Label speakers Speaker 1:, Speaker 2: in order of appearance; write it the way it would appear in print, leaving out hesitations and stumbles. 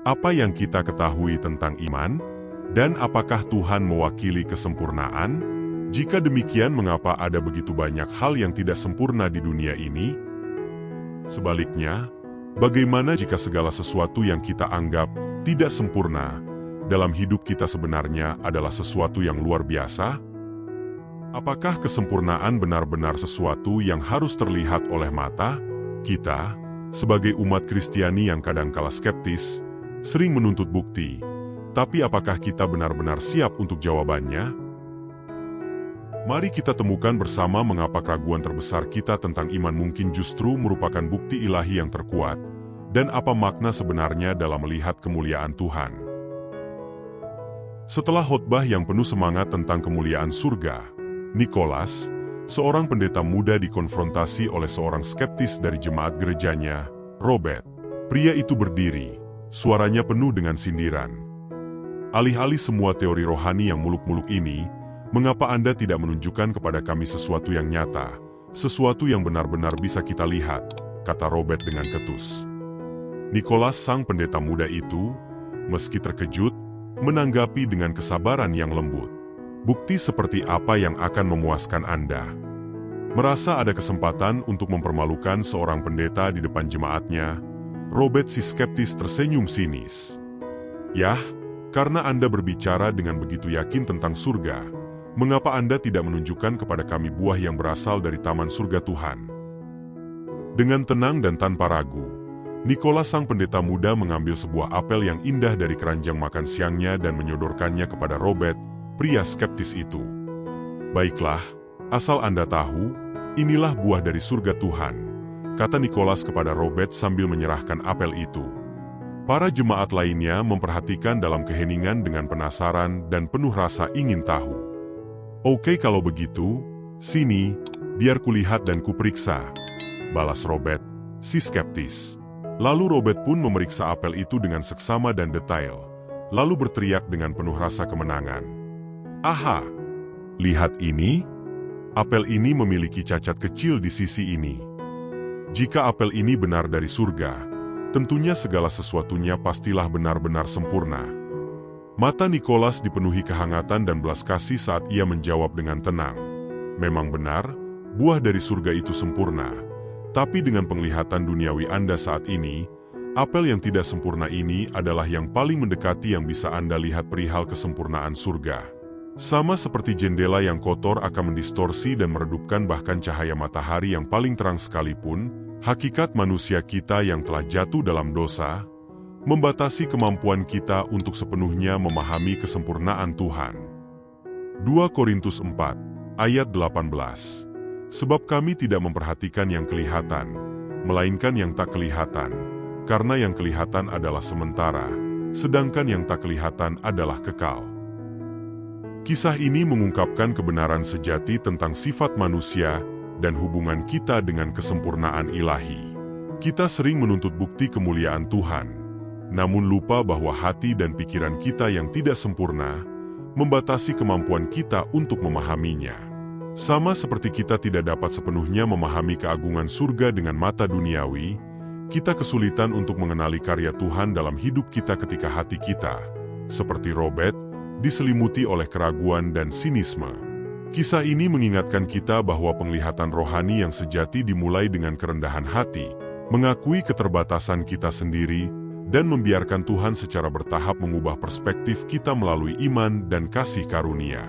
Speaker 1: Apa yang kita ketahui tentang iman? Dan apakah Tuhan mewakili kesempurnaan? Jika demikian, mengapa ada begitu banyak hal yang tidak sempurna di dunia ini? Sebaliknya, bagaimana jika segala sesuatu yang kita anggap tidak sempurna dalam hidup kita sebenarnya adalah sesuatu yang luar biasa? Apakah kesempurnaan benar-benar sesuatu yang harus terlihat oleh mata? Kita, sebagai umat Kristiani yang kadangkala skeptis, sering menuntut bukti, tapi apakah kita benar-benar siap untuk jawabannya? Mari kita temukan bersama mengapa keraguan terbesar kita tentang iman mungkin justru merupakan bukti ilahi yang terkuat, dan apa makna sebenarnya dalam melihat kemuliaan Tuhan. Setelah khotbah yang penuh semangat tentang kemuliaan surga, Nikolas, seorang pendeta muda, dikonfrontasi oleh seorang skeptis dari jemaat gerejanya, Robert. Pria itu berdiri, suaranya penuh dengan sindiran. Alih-alih semua teori rohani yang muluk-muluk ini, mengapa Anda tidak menunjukkan kepada kami sesuatu yang nyata, sesuatu yang benar-benar bisa kita lihat, kata Robert dengan ketus. Nikolas, sang pendeta muda itu, meski terkejut, menanggapi dengan kesabaran yang lembut. Bukti seperti apa yang akan memuaskan Anda? Merasa ada kesempatan untuk mempermalukan seorang pendeta di depan jemaatnya, Robert si skeptis tersenyum sinis. Yah, karena Anda berbicara dengan begitu yakin tentang surga, mengapa Anda tidak menunjukkan kepada kami buah yang berasal dari taman surga Tuhan? Dengan tenang dan tanpa ragu, Nikolas sang pendeta muda mengambil sebuah apel yang indah dari keranjang makan siangnya dan menyodorkannya kepada Robert, pria skeptis itu. Baiklah, asal Anda tahu, inilah buah dari surga Tuhan, kata Nikolas kepada Robert sambil menyerahkan apel itu. Para jemaat lainnya memperhatikan dalam keheningan dengan penasaran dan penuh rasa ingin tahu. Oke, kalau begitu, sini, biar kulihat dan kuperiksa, balas Robert, si skeptis. Lalu Robert pun memeriksa apel itu dengan seksama dan detail, lalu berteriak dengan penuh rasa kemenangan. Aha! Lihat ini. Apel ini memiliki cacat kecil di sisi ini. Jika apel ini benar dari surga, tentunya segala sesuatunya pastilah benar-benar sempurna. Mata Nikolas dipenuhi kehangatan dan belas kasih saat ia menjawab dengan tenang. Memang benar, buah dari surga itu sempurna. Tapi dengan penglihatan duniawi Anda saat ini, apel yang tidak sempurna ini adalah yang paling mendekati yang bisa Anda lihat perihal kesempurnaan surga. Sama seperti jendela yang kotor akan mendistorsi dan meredupkan bahkan cahaya matahari yang paling terang sekalipun, hakikat manusia kita yang telah jatuh dalam dosa, membatasi kemampuan kita untuk sepenuhnya memahami kesempurnaan Tuhan. 2 Korintus 4, ayat 18. Sebab kami tidak memperhatikan yang kelihatan, melainkan yang tak kelihatan, karena yang kelihatan adalah sementara, sedangkan yang tak kelihatan adalah kekal. Kisah ini mengungkapkan kebenaran sejati tentang sifat manusia dan hubungan kita dengan kesempurnaan ilahi. Kita sering menuntut bukti kemuliaan Tuhan, namun lupa bahwa hati dan pikiran kita yang tidak sempurna membatasi kemampuan kita untuk memahaminya. Sama seperti kita tidak dapat sepenuhnya memahami keagungan surga dengan mata duniawi, kita kesulitan untuk mengenali karya Tuhan dalam hidup kita ketika hati kita, seperti Robert, diselimuti oleh keraguan dan sinisme. Kisah ini mengingatkan kita bahwa penglihatan rohani yang sejati dimulai dengan kerendahan hati, mengakui keterbatasan kita sendiri, dan membiarkan Tuhan secara bertahap mengubah perspektif kita melalui iman dan kasih karunia.